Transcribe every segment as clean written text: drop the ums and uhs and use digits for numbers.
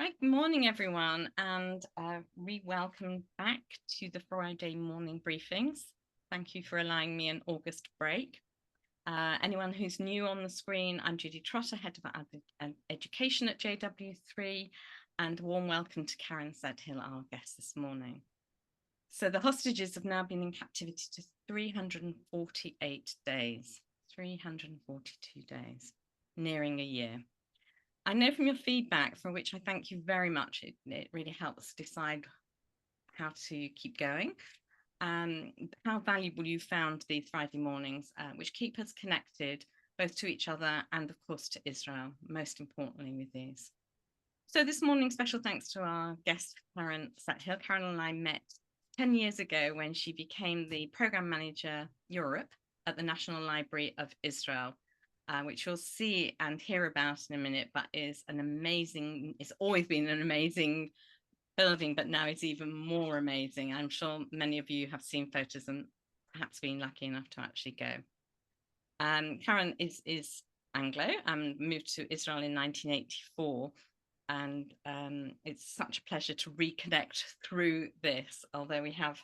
Hi, good morning, everyone, and welcome back to the Friday morning briefings. Thank you for allowing me an August break. Anyone who's new on the screen, I'm Judy Trotter, Head of Education at JW3, and a warm welcome to Caron Sethill, our guest this morning. So the hostages have now been in captivity to 348 days, 342 days, nearing a year. I know from your feedback, for which I thank you very much, it really helps decide how to keep going, how valuable you found these Friday mornings, which keep us connected both to each other and of course to Israel, most importantly with these. So this morning, special thanks to our guest, Caron Sethill. Caron and I met 10 years ago when she became the Programme Manager Europe at the National Library of Israel. Which you'll see and hear about in a minute, but is an amazing, it's always been an amazing building, but now it's even more amazing. I'm sure many of you have seen photos and perhaps been lucky enough to actually go. Caron is Anglo and moved to Israel in 1984. And it's such a pleasure to reconnect through this, although we have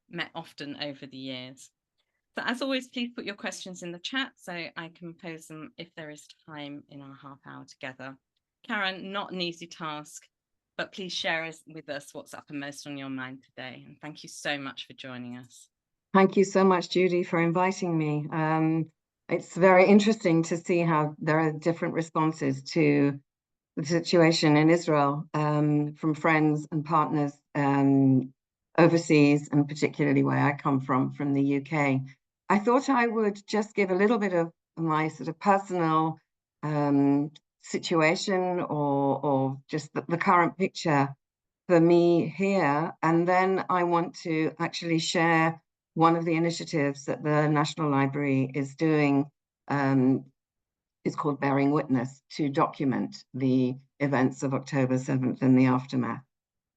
met often over the years. So as always, please put your questions in the chat so I can pose them if there is time in our half hour together. Caron, not an easy task, but please share with us what's uppermost on your mind today. And thank you so much for joining us. Thank you so much, Judy, for inviting me. It's very interesting to see how there are different responses to the situation in Israel from friends and partners overseas, and particularly where I come from the UK. I thought I would just give a little bit of my sort of personal situation or just the current picture for me here. And then I want to actually share one of the initiatives that the National Library is doing. It's called Bearing Witness, to document the events of October 7th and the aftermath.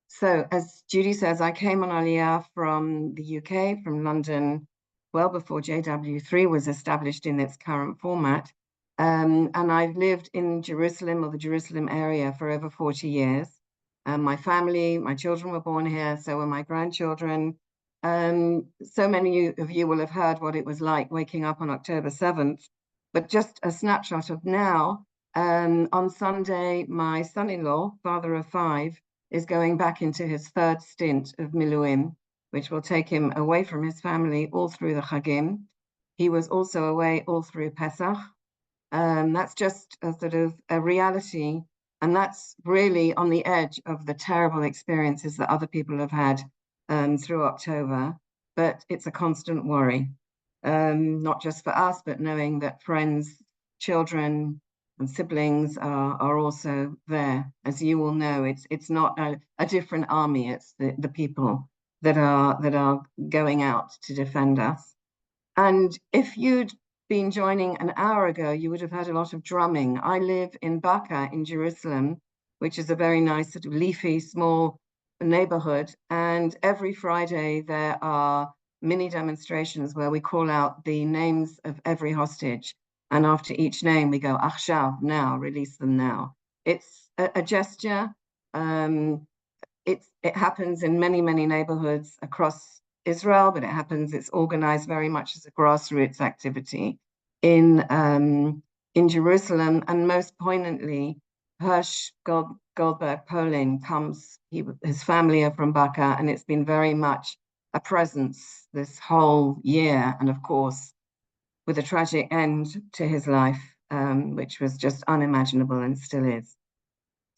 So as Judy says, I came on Aliyah from the UK, from London, well before JW3 was established in its current format. And I've lived in Jerusalem or the Jerusalem area for over 40 years. My family, my children were born here, so were my grandchildren. So many of you will have heard what it was like waking up on October 7th, but just a snapshot of now. On Sunday, my son-in-law, father of 5, is going back into his 3rd stint of Miluim, which will take him away from his family all through the Chagim. He was also away all through Pesach. That's just a sort of a reality, and that's really on the edge of the terrible experiences that other people have had through October, but it's a constant worry, not just for us, but knowing that friends, children, and siblings are also there. As you will know, it's not a different army. It's the people that are going out to defend us. And if you'd been joining an hour ago, you would have heard a lot of drumming. I live in Baka in Jerusalem, which is a very nice sort of leafy, small neighborhood. And every Friday there are mini demonstrations where we call out the names of every hostage. And after each name, we go, Achshav, now, release them now. It's a gesture. It happens in many, many neighborhoods across Israel, but it's organized very much as a grassroots activity in Jerusalem. And most poignantly, Hirsch Goldberg Polin his family are from Baka, and it's been very much a presence this whole year. And of course, with a tragic end to his life, which was just unimaginable and still is.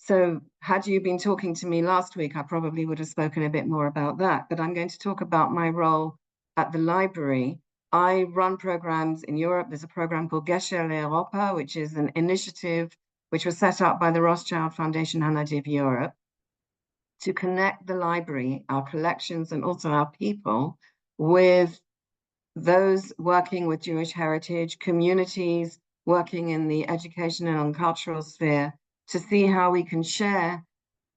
So had you been talking to me last week, I probably would have spoken a bit more about that, but I'm going to talk about my role at the library. I run programs in Europe. There's a program called Gesher L'Europa, which is an initiative which was set up by the Rothschild Foundation Hanadiv Europe to connect the library, our collections, and also our people with those working with Jewish heritage, communities working in the educational and cultural sphere, to see how we can share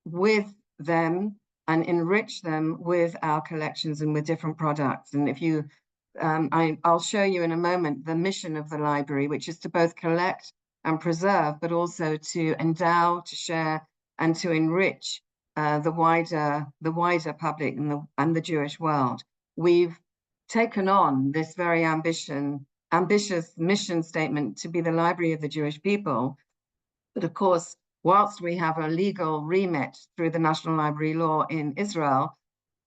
with them and enrich them with our collections and with different products. And if you, I'll show you in a moment the mission of the library, which is to both collect and preserve, but also to endow, to share, and to enrich the wider public and the Jewish world. We've taken on this very ambitious mission statement to be the library of the Jewish people. But of course, whilst we have a legal remit through the National Library law in Israel,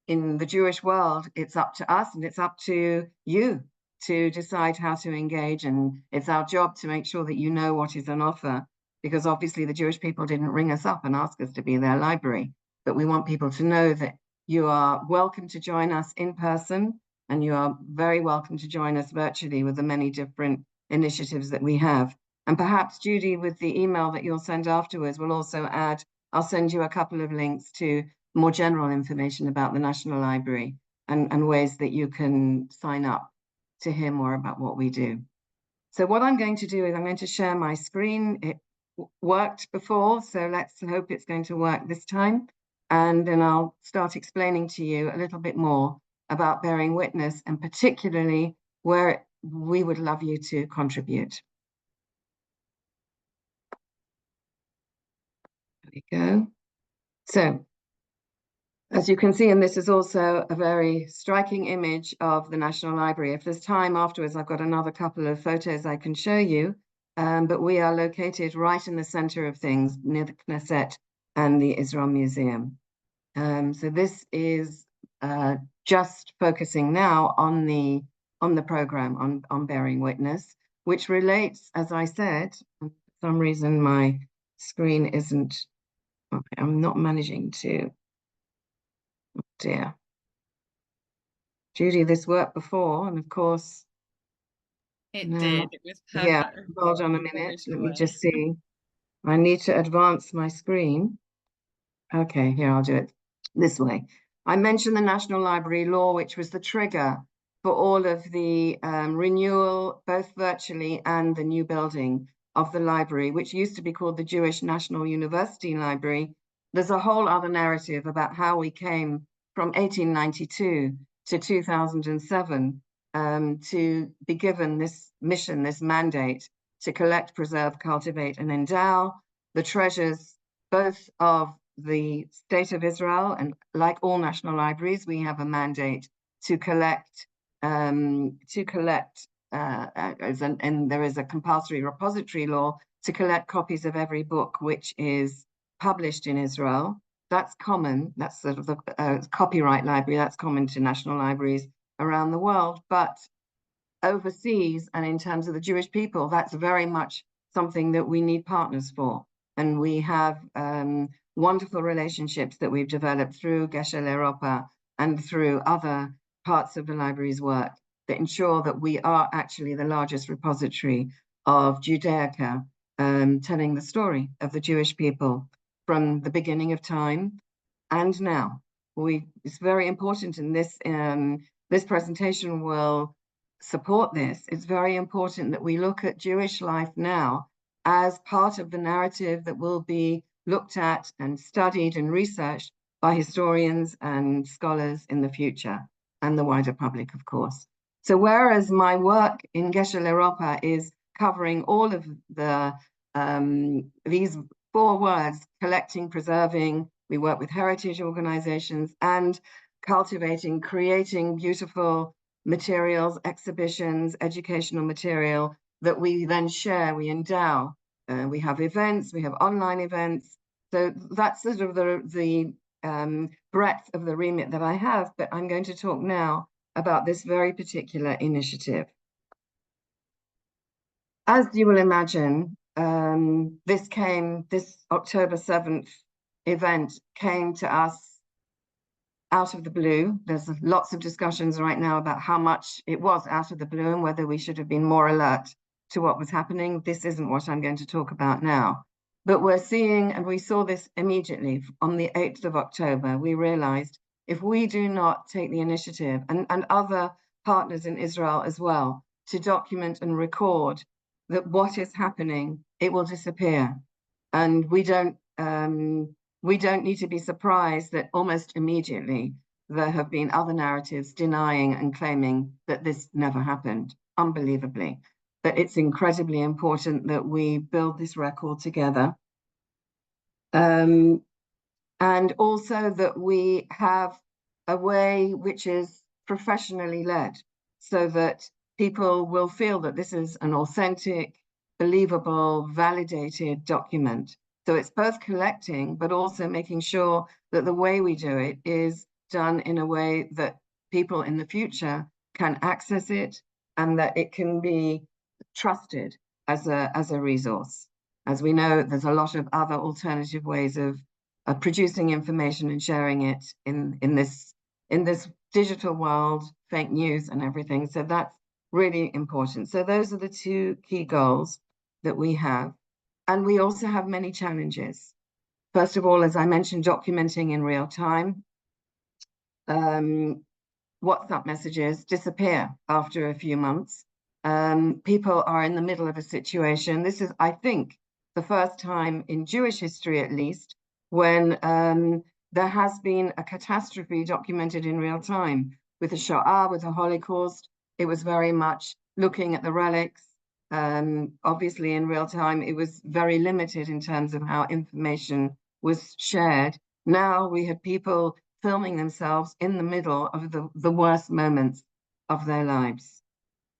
in the Jewish world, it's up to us and it's up to you to decide how to engage. And it's our job to make sure that you know what is on offer, because obviously the Jewish people didn't ring us up and ask us to be their library. But we want people to know that you are welcome to join us in person, and you are very welcome to join us virtually with the many different initiatives that we have. And perhaps Judy, with the email that you'll send afterwards, will also add, I'll send you a couple of links to more general information about the National Library and ways that you can sign up to hear more about what we do. So what I'm going to do is I'm going to share my screen. It worked before, so let's hope it's going to work this time. And then I'll start explaining to you a little bit more about bearing witness, and particularly where we would love you to contribute. There we go. So, as you can see, and this is also a very striking image of the National Library. If there's time afterwards, I've got another couple of photos I can show you, but we are located right in the center of things, near the Knesset and the Israel Museum. So this is just focusing now on the program on bearing witness, which relates, as I said, for some reason my screen isn't, I'm not managing to. Oh dear. Judy, this worked before, and of course it did. It was perfect. Yeah, hold on a minute. Let me just see. I need to advance my screen. Okay, here, I'll do it this way. I mentioned the National Library law, which was the trigger for all of the renewal, both virtually and the new building of the library, which used to be called the Jewish National University Library. There's a whole other narrative about how we came from 1892 to 2007 to be given this mission, this mandate to collect, preserve, cultivate, and endow the treasures both of the State of Israel, and like all national libraries, we have a mandate to collect, and there is a compulsory repository law to collect copies of every book which is published in Israel. That's common, that's sort of the copyright library, that's common to national libraries around the world, but overseas and in terms of the Jewish people, that's very much something that we need partners for. And we have wonderful relationships that we've developed through Gesher L'Europa and through other parts of the library's work that ensure that we are actually the largest repository of Judaica, telling the story of the Jewish people from the beginning of time and now. It's very important, and this presentation will support this. It's very important that we look at Jewish life now as part of the narrative that will be looked at and studied and researched by historians and scholars in the future, and the wider public, of course. So whereas my work in Gesher L'Europa is covering all of the these four words, collecting, preserving, we work with heritage organizations, and cultivating, creating beautiful materials, exhibitions, educational material that we then share, we endow. We have events, we have online events. So that's sort of the breadth of the remit that I have, but I'm going to talk now about this very particular initiative. As you will imagine, this October 7th event came to us out of the blue. There's lots of discussions right now about how much it was out of the blue and whether we should have been more alert to what was happening. This isn't what I'm going to talk about now. But we're seeing, and we saw this immediately on the 8th of October, we realized if we do not take the initiative, and other partners in Israel as well, to document and record that what is happening, it will disappear. And we don't need to be surprised that almost immediately there have been other narratives denying and claiming that this never happened, unbelievably. But it's incredibly important that we build this record together. And also that we have a way which is professionally led, so that people will feel that this is an authentic, believable, validated document. So it's both collecting, but also making sure that the way we do it is done in a way that people in the future can access it and that it can be trusted as a resource. As we know, there's a lot of other alternative ways of producing information and sharing it in this digital world, fake news and everything. So that's really important. So those are the two key goals that we have. And we also have many challenges. First of all, as I mentioned, documenting in real time. WhatsApp messages disappear after a few months. People are in the middle of a situation. This is, I think, the first time in Jewish history, at least, when there has been a catastrophe documented in real time. With the Shoah, with the Holocaust, it was very much looking at the relics. Obviously, in real time, it was very limited in terms of how information was shared. Now we had people filming themselves in the middle of the worst moments of their lives.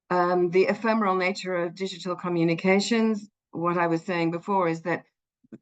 The ephemeral nature of digital communications, what I was saying before, is that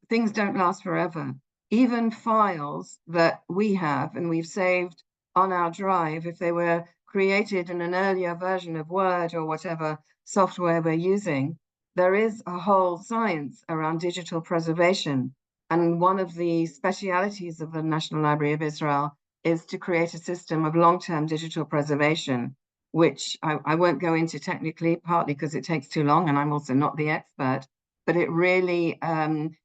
things don't last forever. Even files that we have and we've saved on our drive, if they were created in an earlier version of Word or whatever software we're using, there is a whole science around digital preservation. And one of the specialities of the National Library of Israel is to create a system of long-term digital preservation, which I won't go into technically, partly because it takes too long and I'm also not the expert, but it really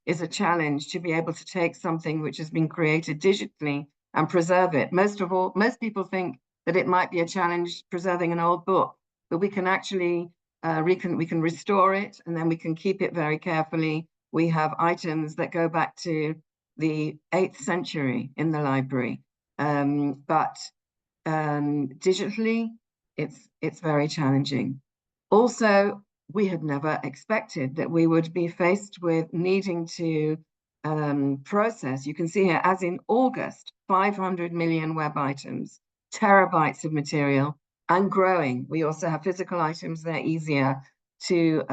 is a challenge to be able to take something which has been created digitally and preserve it. Most people think that it might be a challenge preserving an old book, but we can actually, we can restore it and then we can keep it very carefully. We have items that go back to the 8th century in the library, but digitally, it's very challenging. Also, we had never expected that we would be faced with needing to process, you can see here, as in August, 500 million web items, terabytes of material, and growing. We also have physical items, they're easier to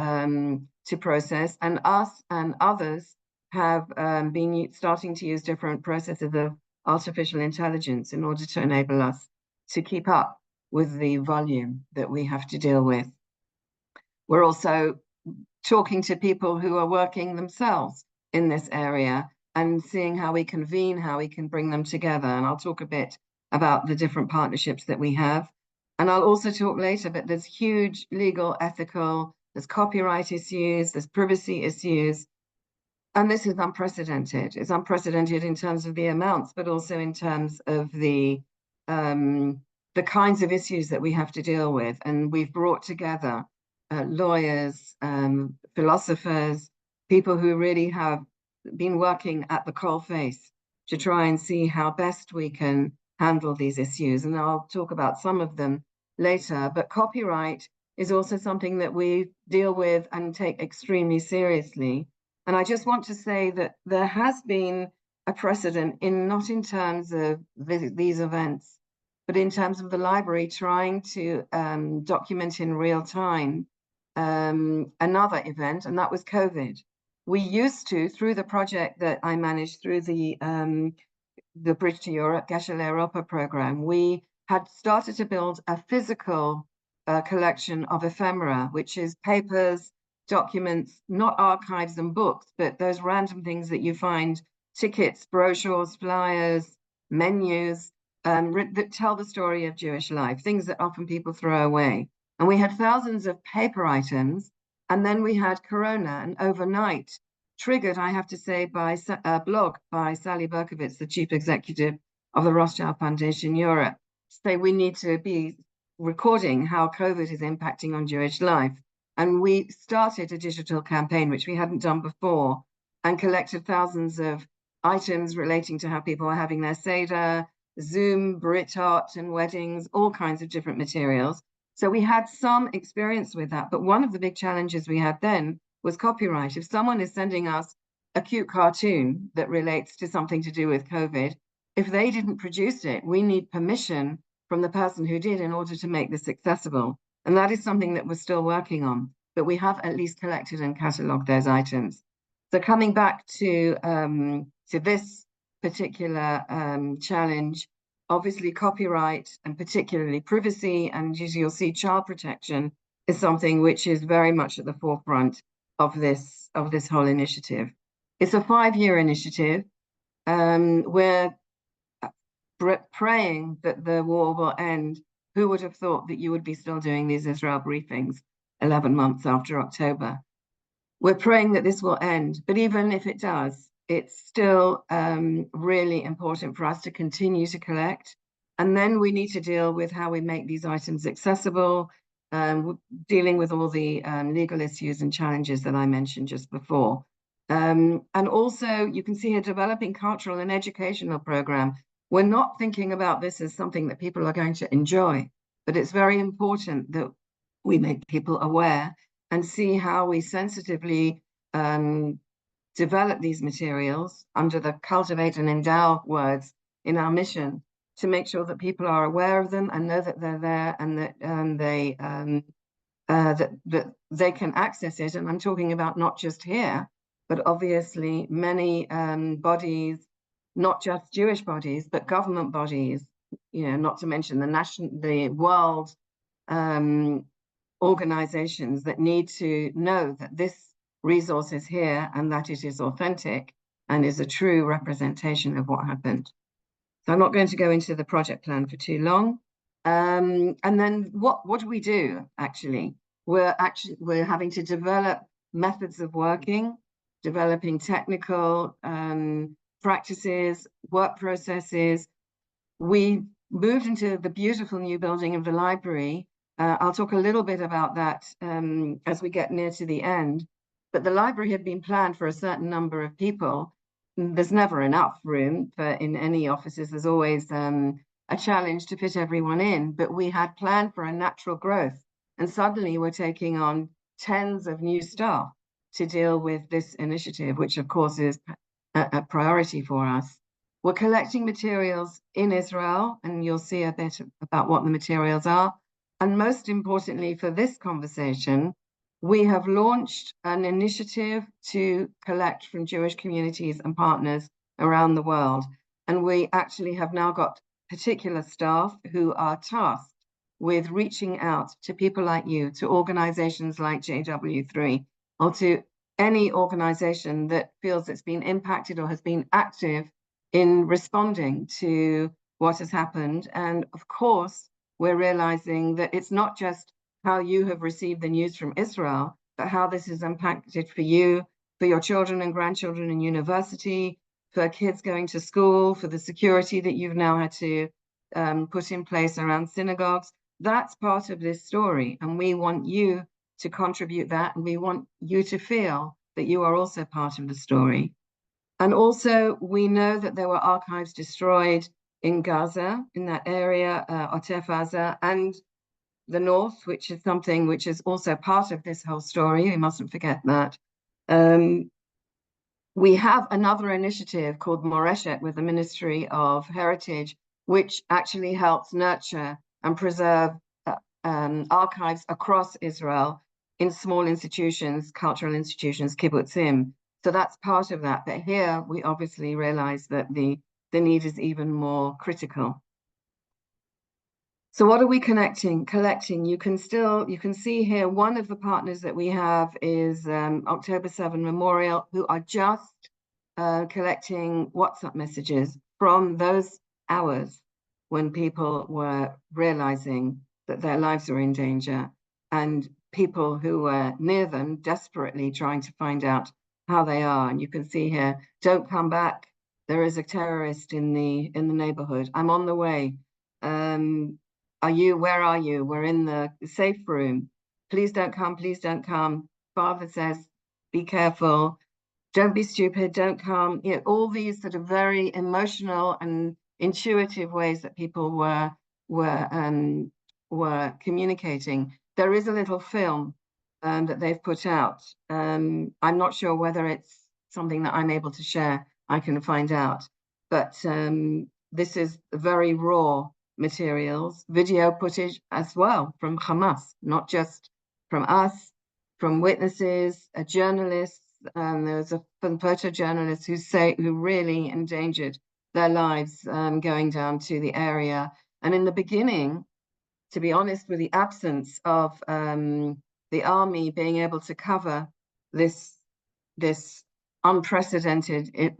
process, and us and others have been starting to use different processes of artificial intelligence in order to enable us to keep up with the volume that we have to deal with. We're also talking to people who are working themselves in this area and seeing how we convene, how we can bring them together. And I'll talk a bit about the different partnerships that we have. And I'll also talk later, but there's huge legal, ethical, there's copyright issues, there's privacy issues. And this is unprecedented. It's unprecedented in terms of the amounts, but also in terms of the kinds of issues that we have to deal with. And we've brought together lawyers, philosophers, people who really have been working at the coalface to try and see how best we can handle these issues. And I'll talk about some of them later. But copyright is also something that we deal with and take extremely seriously. And I just want to say that there has been a precedent not in terms of these events, but in terms of the library trying to document in real time another event, and that was COVID. We used to, through the project that I managed through the Bridge to Europe, Gesher L'Europa program, we had started to build a physical collection of ephemera, which is papers, documents, not archives and books, but those random things that you find, tickets, brochures, flyers, menus, that tell the story of Jewish life, things that often people throw away. And we had thousands of paper items, and then we had Corona, and overnight, triggered, I have to say, by a blog by Sally Berkowitz, the chief executive of the Rothschild Foundation Europe, say we need to be recording how COVID is impacting on Jewish life. And we started a digital campaign, which we hadn't done before, and collected thousands of items relating to how people are having their Seder, Zoom, Brit Art and weddings, all kinds of different materials. So we had some experience with that. But one of the big challenges we had then was copyright. If someone is sending us a cute cartoon that relates to something to do with COVID, if they didn't produce it, we need permission from the person who did in order to make this accessible. And that is something that we're still working on, but we have at least collected and catalogued those items. So coming back to this particular challenge, obviously copyright and particularly privacy and, as you'll see, child protection is something which is very much at the forefront of this whole initiative. It's a 5-year initiative. We're praying that the war will end. Who would have thought that you would be still doing these Israel briefings 11 months after October? We're praying that this will end, but even if it does, it's still really important for us to continue to collect. And then we need to deal with how we make these items accessible, dealing with all the legal issues and challenges that I mentioned just before. And also, you can see a developing cultural and educational program. We're not thinking about this as something that people are going to enjoy, but it's very important that we make people aware and see how we sensitively develop these materials under the cultivate and endow words in our mission to make sure that people are aware of them and know that they're there and that that they can access it. And I'm talking about not just here, but obviously many bodies, not just Jewish bodies, but government bodies, not to mention the world organizations that need to know that this resource is here and that it is authentic and is a true representation of what happened. So I'm not going to go into the project plan for too long. And then what do we do, actually? We're having to develop methods of working, developing technical practices, work processes. We moved into the beautiful new building of the library. I'll talk a little bit about that as we get near to the end. But the library had been planned for a certain number of people. There's never enough room in any offices. There's always a challenge to fit everyone in. But we had planned for a natural growth. And suddenly we're taking on tens of new staff to deal with this initiative, which of course is a priority for us. We're collecting materials in Israel, and you'll see a bit about what the materials are. And most importantly for this conversation, we have launched an initiative to collect from Jewish communities and partners around the world. And we actually have now got particular staff who are tasked with reaching out to people like you, to organizations like JW3, or to any organization that feels it's been impacted or has been active in responding to what has happened. And of course, we're realizing that it's not just how you have received the news from Israel, but how this is impacted for you, for your children and grandchildren in university, for kids going to school, for the security that you've now had to put in place around synagogues. That's part of this story. And we want you to contribute that. And we want you to feel that you are also part of the story. And also, we know that there were archives destroyed in Gaza, in that area, Otef Aza, and the north, which is something which is also part of this whole story. We mustn't forget that. We have another initiative called Moreshet with the Ministry of Heritage, which actually helps nurture and preserve archives across Israel in small institutions, cultural institutions, kibbutzim. So that's part of that. But here we obviously realize that the need is even more critical. So what are we collecting? You can see here, one of the partners that we have is October 7 Memorial, who are just collecting WhatsApp messages from those hours when people were realizing that their lives were in danger, and people who were near them desperately trying to find out how they are. And you can see here, don't come back. There is a terrorist in the neighborhood. I'm on the way. Where are you? We're in the safe room. Please don't come, please don't come. Father says, be careful. Don't be stupid, don't come. All these sort of very emotional and intuitive ways that people were communicating. There is a little film that they've put out. I'm not sure whether it's something that I'm able to share, I can find out. But this is very raw materials, video footage as well from Hamas, not just from us, from witnesses, journalists. There's some photojournalists who really endangered their lives going down to the area. And in the beginning, to be honest, with the absence of the army being able to cover this unprecedented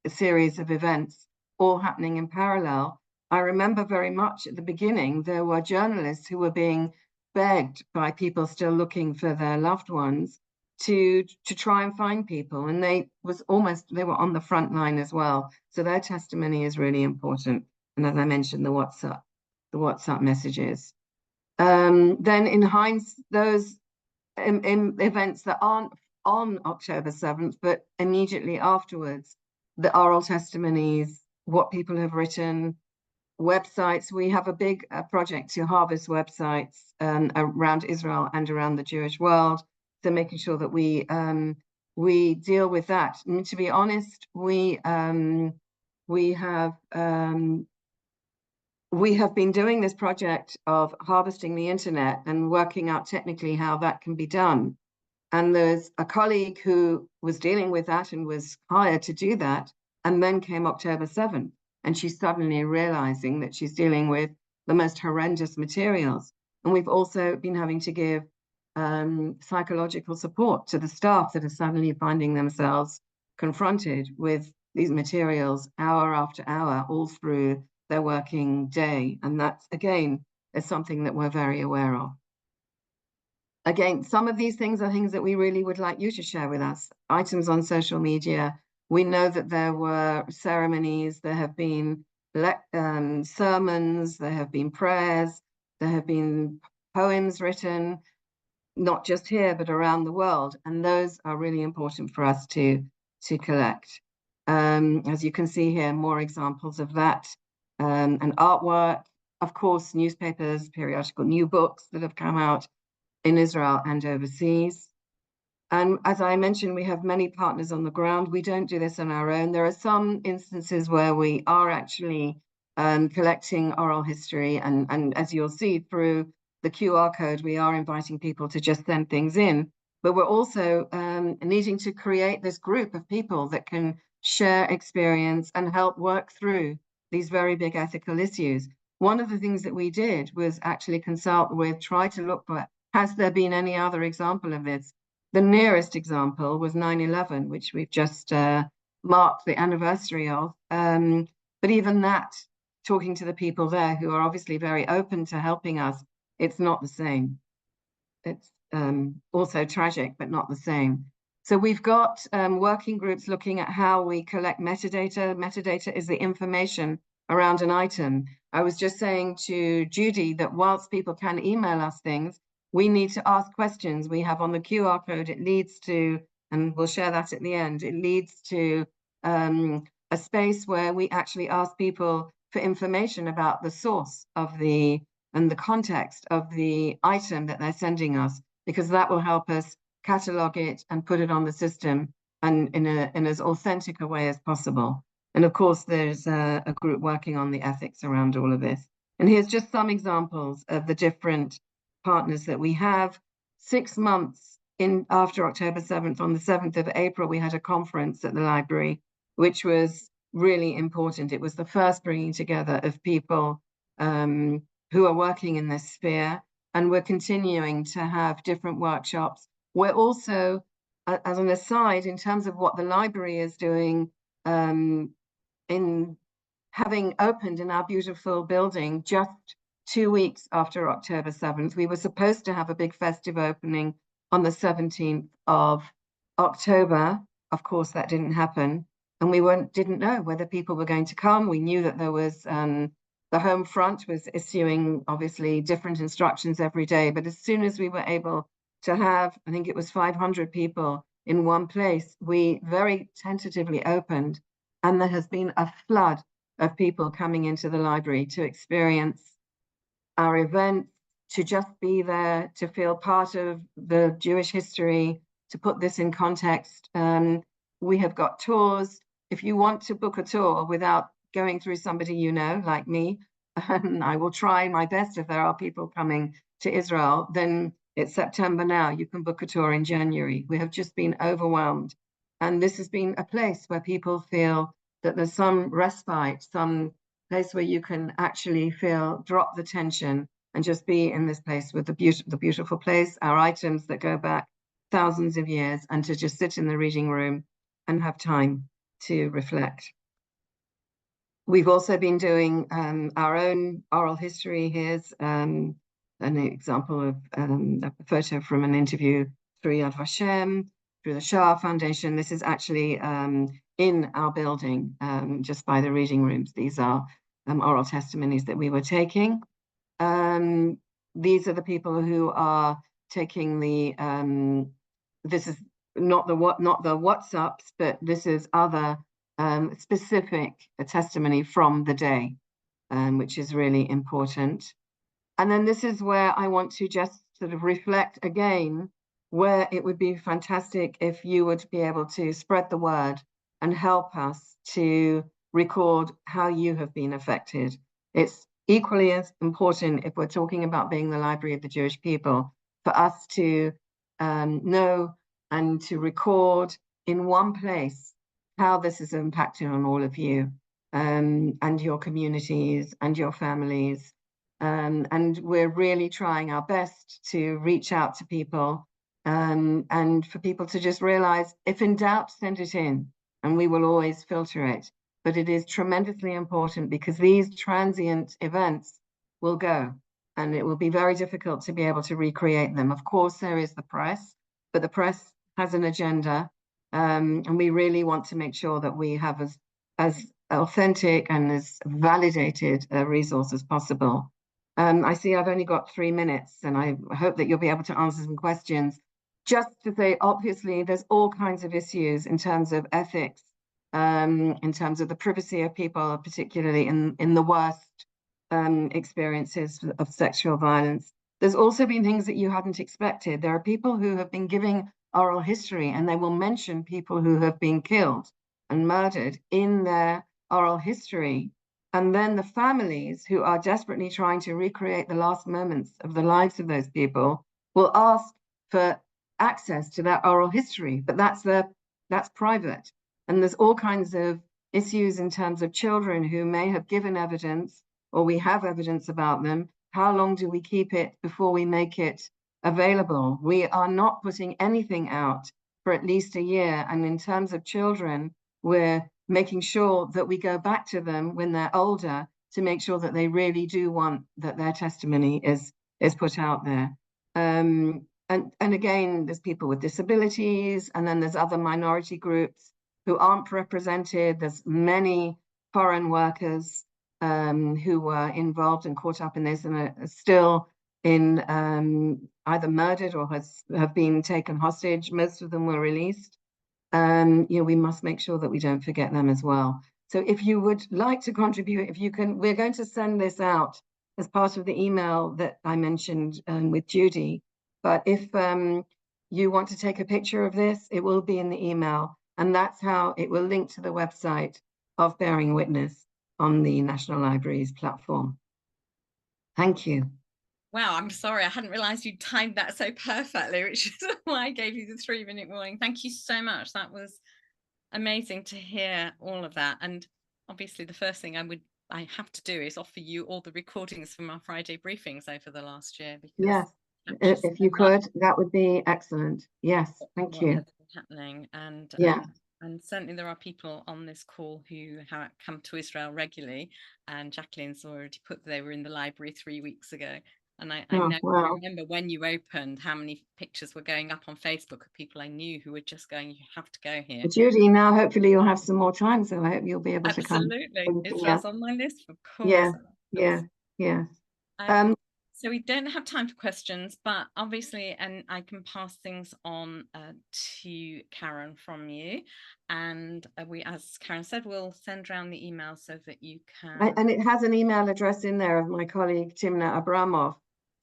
series of events all happening in parallel, I remember very much at the beginning, there were journalists who were being begged by people still looking for their loved ones to try and find people. And they were on the front line as well. So their testimony is really important. And as I mentioned, the WhatsApp messages. Then in hindsight, those events that aren't on October 7th, but immediately afterwards, the oral testimonies, what people have written, websites. We have a big project to harvest websites around Israel and around the Jewish world. So making sure that we deal with that. And to be honest, we have been doing this project of harvesting the internet and working out technically how that can be done. And there's a colleague who was dealing with that and was hired to do that. And then came October 7th. And she's suddenly realizing that she's dealing with the most horrendous materials. And we've also been having to give psychological support to the staff that are suddenly finding themselves confronted with these materials hour after hour, all through their working day. And that's, again, is something that we're very aware of. Again, some of these things are things that we really would like you to share with us. Items on social media. We know that there were ceremonies, there have been sermons, there have been prayers, there have been poems written, not just here, but around the world. And those are really important for us to collect. As you can see here, more examples of that. And artwork, of course, newspapers, periodical, new books that have come out in Israel and overseas. And as I mentioned, we have many partners on the ground. We don't do this on our own. There are some instances where we are actually collecting oral history. And as you'll see through the QR code, we are inviting people to just send things in. But we're also needing to create this group of people that can share experience and help work through these very big ethical issues. One of the things that we did was actually try to look for, has there been any other example of this? The nearest example was 9/11, which we've just marked the anniversary of. But even that, talking to the people there who are obviously very open to helping us, it's not the same. It's also tragic, but not the same. So we've got working groups looking at how we collect metadata. Metadata is the information around an item. I was just saying to Judy that whilst people can email us things, we need to ask questions. We have on the QR code, it leads to, and we'll share that at the end, it leads to a space where we actually ask people for information about the source of and the context of the item that they're sending us, because that will help us catalog it and put it on the system and in as authentic a way as possible. And of course, there's a group working on the ethics around all of this. And here's just some examples of the different partners that we have. 6 months after October 7th, on the 7th of April, we had a conference at the library, which was really important. It was the first bringing together of people who are working in this sphere, and we're continuing to have different workshops. We're also, as an aside, in terms of what the library is doing, in having opened in our beautiful building just 2 weeks after October 7th. We were supposed to have a big festive opening on the 17th of October. Of course, that didn't happen. And we didn't know whether people were going to come. We knew that there was, the home front was issuing, obviously, different instructions every day. But as soon as we were able to have, I think it was 500 people in one place, we very tentatively opened. And there has been a flood of people coming into the library to experience our events, to just be there, to feel part of the Jewish history, to put this in context. We have got tours. If you want to book a tour without going through somebody you know, like me, I will try my best if there are people coming to Israel, then it's September now. You can book a tour in January. We have just been overwhelmed. And this has been a place where people feel that there's some respite, some place where you can actually drop the tension and just be in this place with the beautiful place, our items that go back thousands of years, and to just sit in the reading room and have time to reflect. We've also been doing our own oral history. Here's an example of a photo from an interview through Yad Vashem, through the Shah Foundation. This is actually in our building, just by the reading rooms. These are oral testimonies that we were taking. These are the people who are taking the, this is not the WhatsApps, but this is other specific testimony from the day, which is really important. And then this is where I want to just sort of reflect again, where it would be fantastic if you would be able to spread the word and help us to record how you have been affected. It's equally as important, if we're talking about being the library of the Jewish people, for us to know and to record in one place how this is impacting on all of you and your communities and your families. And we're really trying our best to reach out to people and for people to just realize, if in doubt, send it in, and we will always filter it. But it is tremendously important, because these transient events will go, and it will be very difficult to be able to recreate them. Of course, there is the press, but the press has an agenda, and we really want to make sure that we have as authentic and as validated a resource as possible. I see I've only got 3 minutes, and I hope that you'll be able to answer some questions. Just to say, obviously, there's all kinds of issues in terms of ethics, in terms of the privacy of people, particularly in the worst experiences of sexual violence. There's also been things that you hadn't expected. There are people who have been giving oral history, and they will mention people who have been killed and murdered in their oral history. And then the families who are desperately trying to recreate the last moments of the lives of those people will ask for access to that oral history, but that's private. And there's all kinds of issues in terms of children who may have given evidence, or we have evidence about them. How long do we keep it before we make it available? We are not putting anything out for at least a year. And in terms of children, we're making sure that we go back to them when they're older to make sure that they really do want that their testimony is put out there. And again, there's people with disabilities, and then there's other minority groups who aren't represented. There's many foreign workers who were involved and caught up in this and are still in either murdered or have been taken hostage. Most of them were released. We must make sure that we don't forget them as well. So if you would like to contribute, if you can, we're going to send this out as part of the email that I mentioned with Judy. But if you want to take a picture of this, it will be in the email. And that's how it will link to the website of Bearing Witness on the National Library's platform. Thank you. Wow, I'm sorry, I hadn't realized you timed that so perfectly, which is why I gave you the 3-minute warning. Thank you so much. That was amazing to hear all of that. And obviously the first thing I have to do is offer you all the recordings from our Friday briefings over the last year. Because yes, if you could, that would be excellent. Yes, thank you. Happening, and yeah. And certainly there are people on this call who have come to Israel regularly, and Jacqueline's already put they were in the library 3 weeks ago. And I remember when you opened, how many pictures were going up on Facebook of people I knew who were just going, you have to go here. Judy, now hopefully you'll have some more time, so I hope you'll be able to come. Absolutely, Israel's on my list, of course. Yeah. So we don't have time for questions, but obviously, and I can pass things on to Caron from you. And we, as Caron said, we'll send around the email so that you can. And it has an email address in there of my colleague, Timna Abramov.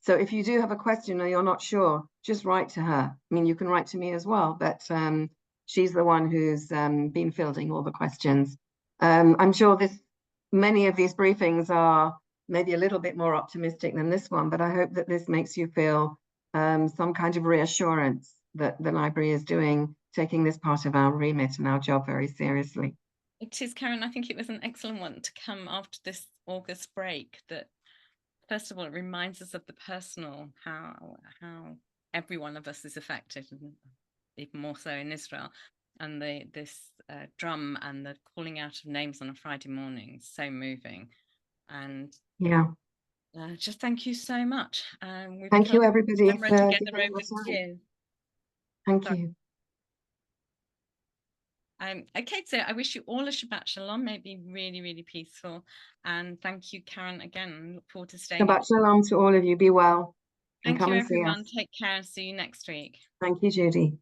So if you do have a question or you're not sure, just write to her. I mean, you can write to me as well, but she's the one who's been fielding all the questions. I'm sure many of these briefings are maybe a little bit more optimistic than this one, but I hope that this makes you feel some kind of reassurance that the library is taking this part of our remit and our job very seriously. It is, Caron. I think it was an excellent one to come after this August break. That first of all, it reminds us of the personal, how every one of us is affected, and even more so in Israel. And this drum and the calling out of names on a Friday morning, so moving. And yeah, just thank you so much. Thank you, everybody, for together giving over us the years. Thank you. Okay, so I wish you all a Shabbat Shalom, may it be really, really peaceful. And thank you, Caron, again. Look forward to staying. Shabbat Shalom to all of you. Be well. Thank and come you, and see everyone. us. Take care. See you next week. Thank you, Judy.